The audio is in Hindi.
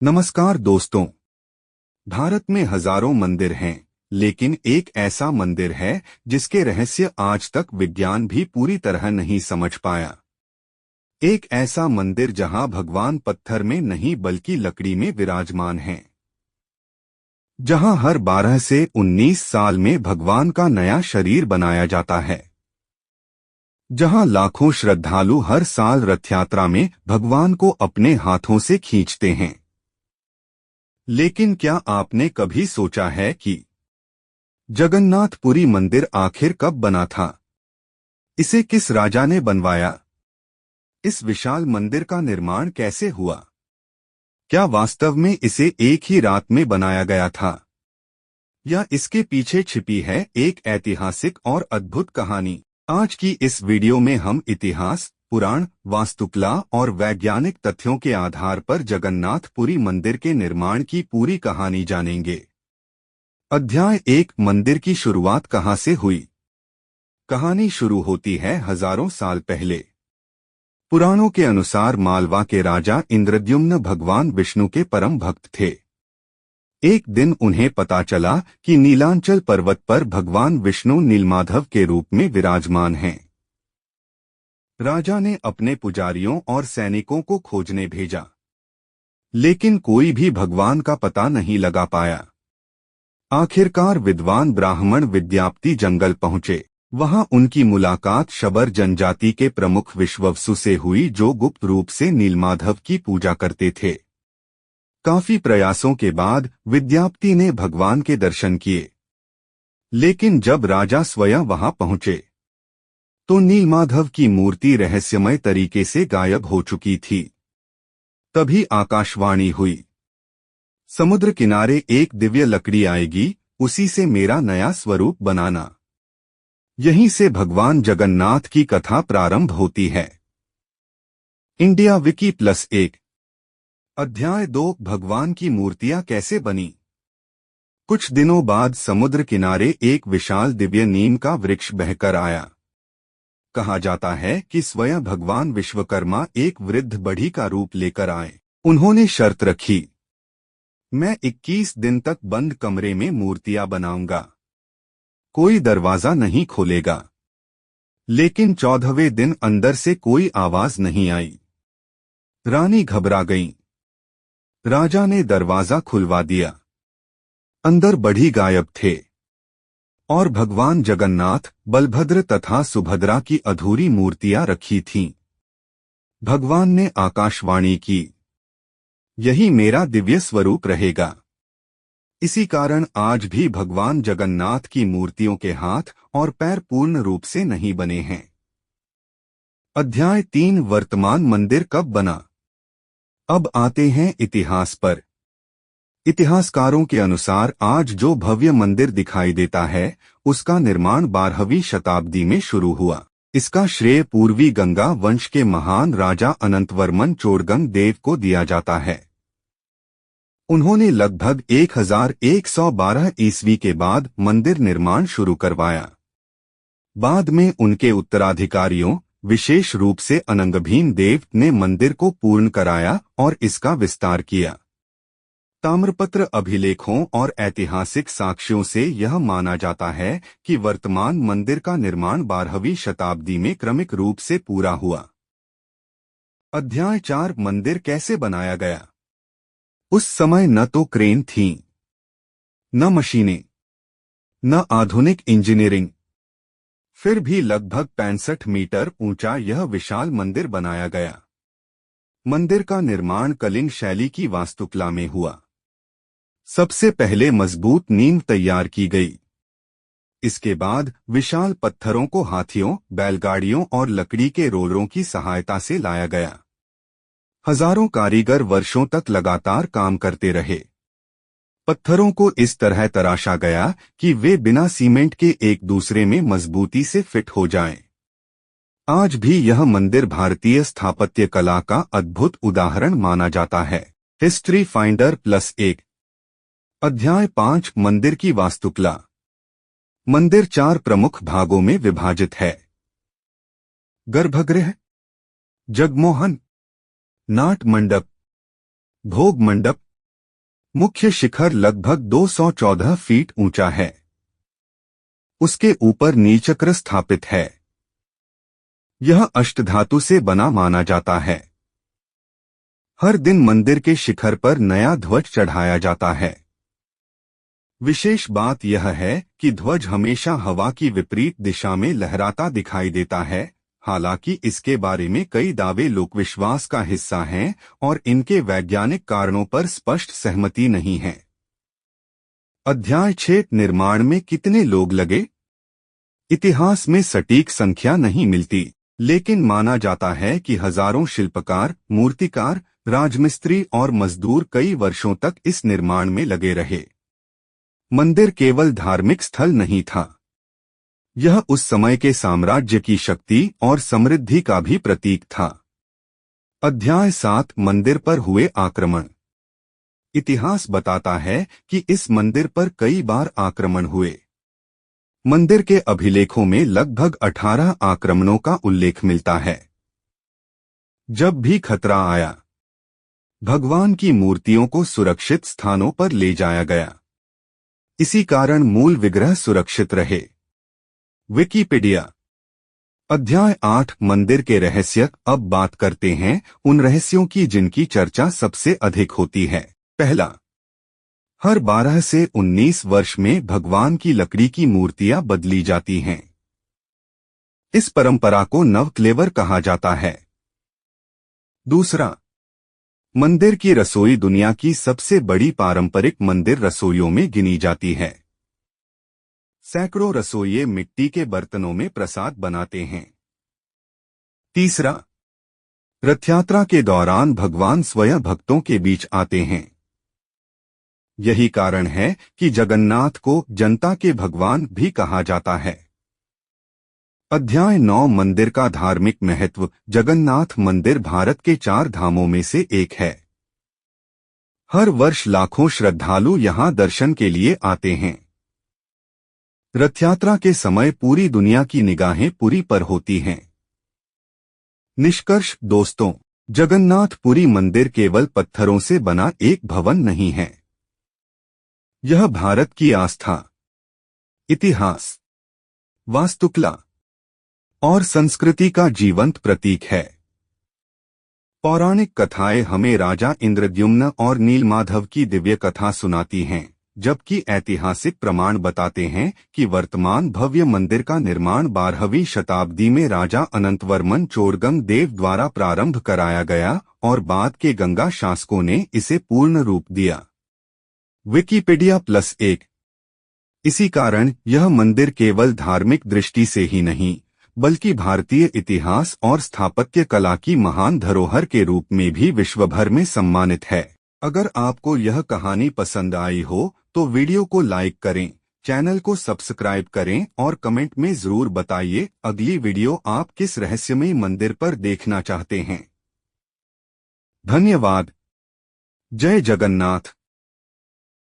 नमस्कार दोस्तों। भारत में हजारों मंदिर हैं, लेकिन एक ऐसा मंदिर है जिसके रहस्य आज तक विज्ञान भी पूरी तरह नहीं समझ पाया। एक ऐसा मंदिर जहां भगवान पत्थर में नहीं बल्कि लकड़ी में विराजमान हैं, जहां हर 12 से 19 साल में भगवान का नया शरीर बनाया जाता है, जहां लाखों श्रद्धालु हर साल रथ यात्रा में भगवान को अपने हाथों से खींचते हैं। लेकिन क्या आपने कभी सोचा है कि जगन्नाथपुरी मंदिर आखिर कब बना था? इसे किस राजा ने बनवाया? इस विशाल मंदिर का निर्माण कैसे हुआ? क्या वास्तव में इसे एक ही रात में बनाया गया था, या इसके पीछे छिपी है एक ऐतिहासिक और अद्भुत कहानी? आज की इस वीडियो में हम इतिहास, पुराण, वास्तुकला और वैज्ञानिक तथ्यों के आधार पर जगन्नाथपुरी मंदिर के निर्माण की पूरी कहानी जानेंगे। अध्याय 1, मंदिर की शुरुआत कहां से हुई? कहानी शुरू होती है हजारों साल पहले। पुराणों के अनुसार मालवा के राजा इंद्रद्युम्न भगवान विष्णु के परम भक्त थे। एक दिन उन्हें पता चला कि नीलांचल पर्वत पर भगवान विष्णु नीलमाधव के रूप में विराजमान हैं। राजा ने अपने पुजारियों और सैनिकों को खोजने भेजा, लेकिन कोई भी भगवान का पता नहीं लगा पाया। आखिरकार विद्वान ब्राह्मण विद्यापति जंगल पहुंचे। वहां उनकी मुलाकात शबर जनजाति के प्रमुख विश्ववसु से हुई, जो गुप्त रूप से नीलमाधव की पूजा करते थे। काफी प्रयासों के बाद विद्यापति ने भगवान के दर्शन किए, लेकिन जब राजा स्वयं वहां पहुंचे तो नीलमाधव की मूर्ति रहस्यमय तरीके से गायब हो चुकी थी। तभी आकाशवाणी हुई, समुद्र किनारे एक दिव्य लकड़ी आएगी, उसी से मेरा नया स्वरूप बनाना। यहीं से भगवान जगन्नाथ की कथा प्रारंभ होती है। इंडिया विकी +1 अध्याय 2, भगवान की मूर्तियां कैसे बनी? कुछ दिनों बाद समुद्र किनारे एक विशाल दिव्य नीम का वृक्ष बहकर आया। कहा जाता है कि स्वयं भगवान विश्वकर्मा एक वृद्ध बढ़ी का रूप लेकर आए। उन्होंने शर्त रखी, मैं 21 दिन तक बंद कमरे में मूर्तियां बनाऊंगा, कोई दरवाजा नहीं खोलेगा। लेकिन 14वें दिन अंदर से कोई आवाज नहीं आई। रानी घबरा गईं। राजा ने दरवाजा खुलवा दिया। अंदर बढ़ी गायब थे और भगवान जगन्नाथ, बलभद्र तथा सुभद्रा की अधूरी मूर्तियां रखी थीं। भगवान ने आकाशवाणी की, यही मेरा दिव्य स्वरूप रहेगा। इसी कारण आज भी भगवान जगन्नाथ की मूर्तियों के हाथ और पैर पूर्ण रूप से नहीं बने हैं। अध्याय 3, वर्तमान मंदिर कब बना? अब आते हैं इतिहास पर। इतिहासकारों के अनुसार आज जो भव्य मंदिर दिखाई देता है, उसका निर्माण 12वीं शताब्दी में शुरू हुआ। इसका श्रेय पूर्वी गंगा वंश के महान राजा अनंतवर्मन चोड़गंग देव को दिया जाता है। उन्होंने लगभग 1112 ईस्वी के बाद मंदिर निर्माण शुरू करवाया। बाद में उनके उत्तराधिकारियों, विशेष रूप से अनंगभीम देव ने मंदिर को पूर्ण कराया और इसका विस्तार किया। ताम्रपत्र अभिलेखों और ऐतिहासिक साक्ष्यों से यह माना जाता है कि वर्तमान मंदिर का निर्माण 12वीं शताब्दी में क्रमिक रूप से पूरा हुआ। अध्याय 4, मंदिर कैसे बनाया गया? उस समय न तो क्रेन थीं, न मशीनें, न आधुनिक इंजीनियरिंग। फिर भी लगभग 65 मीटर ऊंचा यह विशाल मंदिर बनाया गया। मंदिर का निर्माण कलिंग शैली की वास्तुकला में हुआ। सबसे पहले मजबूत नींव तैयार की गई। इसके बाद विशाल पत्थरों को हाथियों, बैलगाड़ियों और लकड़ी के रोलरों की सहायता से लाया गया। हजारों कारीगर वर्षों तक लगातार काम करते रहे। पत्थरों को इस तरह तराशा गया कि वे बिना सीमेंट के एक दूसरे में मजबूती से फिट हो जाएं। आज भी यह मंदिर भारतीय स्थापत्य कला का अद्भुत उदाहरण माना जाता है। हिस्ट्री फाइंडर +1 अध्याय 5, मंदिर की वास्तुकला। मंदिर 4 प्रमुख भागों में विभाजित है। गर्भगृह, जगमोहन, नाट मंडप, भोग मंडप, मुख्य शिखर लगभग 214 फीट ऊंचा है। उसके ऊपर नीलचक्र स्थापित है। यह अष्टधातु से बना माना जाता है। हर दिन मंदिर के शिखर पर नया ध्वज चढ़ाया जाता है। विशेष बात यह है कि ध्वज हमेशा हवा की विपरीत दिशा में लहराता दिखाई देता है। हालांकि इसके बारे में कई दावे लोकविश्वास का हिस्सा हैं और इनके वैज्ञानिक कारणों पर स्पष्ट सहमति नहीं है। अध्याय 6 निर्माण में कितने लोग लगे? इतिहास में सटीक संख्या नहीं मिलती, लेकिन माना जाता है कि हजारों शिल्पकार, मूर्तिकार, राजमिस्त्री और मजदूर कई वर्षों तक इस निर्माण में लगे रहे। मंदिर केवल धार्मिक स्थल नहीं था, यह उस समय के साम्राज्य की शक्ति और समृद्धि का भी प्रतीक था। अध्याय 7 मंदिर पर हुए आक्रमण। इतिहास बताता है कि इस मंदिर पर कई बार आक्रमण हुए। मंदिर के अभिलेखों में लगभग 18 आक्रमणों का उल्लेख मिलता है। जब भी खतरा आया, भगवान की मूर्तियों को सुरक्षित स्थानों पर ले जाया गया। इसी कारण मूल विग्रह सुरक्षित रहे। विकिपीडिया। अध्याय 8 मंदिर के रहस्य। अब बात करते हैं उन रहस्यों की जिनकी चर्चा सबसे अधिक होती है। पहला, हर 12 से 19 वर्ष में भगवान की लकड़ी की मूर्तियां बदली जाती हैं। इस परंपरा को नवक्लेवर कहा जाता है। दूसरा, मंदिर की रसोई दुनिया की सबसे बड़ी पारंपरिक मंदिर रसोइयों में गिनी जाती है। सैकड़ों रसोइये मिट्टी के बर्तनों में प्रसाद बनाते हैं। तीसरा, रथयात्रा के दौरान भगवान स्वयं भक्तों के बीच आते हैं। यही कारण है कि जगन्नाथ को जनता के भगवान भी कहा जाता है। अध्याय 9 मंदिर का धार्मिक महत्व। जगन्नाथ मंदिर भारत के 4 धामों में से एक है। हर वर्ष लाखों श्रद्धालु यहां दर्शन के लिए आते हैं। रथयात्रा के समय पूरी दुनिया की निगाहें पुरी पर होती हैं। निष्कर्ष दोस्तों, जगन्नाथपुरी मंदिर केवल पत्थरों से बना एक भवन नहीं है। यह भारत की आस्था, इतिहास, वास्तुकला और संस्कृति का जीवंत प्रतीक है। पौराणिक कथाएं हमें राजा इंद्रद्युम्न और नीलमाधव की दिव्य कथा सुनाती हैं, जबकि ऐतिहासिक प्रमाण बताते हैं कि वर्तमान भव्य मंदिर का निर्माण 12वीं शताब्दी में राजा अनंतवर्मन चोड़गंग देव द्वारा प्रारंभ कराया गया और बाद के गंगा शासकों ने इसे पूर्ण रूप दिया। विकिपीडिया +1। इसी कारण यह मंदिर केवल धार्मिक दृष्टि से ही नहीं, बल्कि भारतीय इतिहास और स्थापत्य कला की महान धरोहर के रूप में भी विश्वभर में सम्मानित है। अगर आपको यह कहानी पसंद आई हो तो वीडियो को लाइक करें, चैनल को सब्सक्राइब करें और कमेंट में जरूर बताइए अगली वीडियो आप किस रहस्यमय मंदिर पर देखना चाहते हैं। धन्यवाद। जय जगन्नाथ।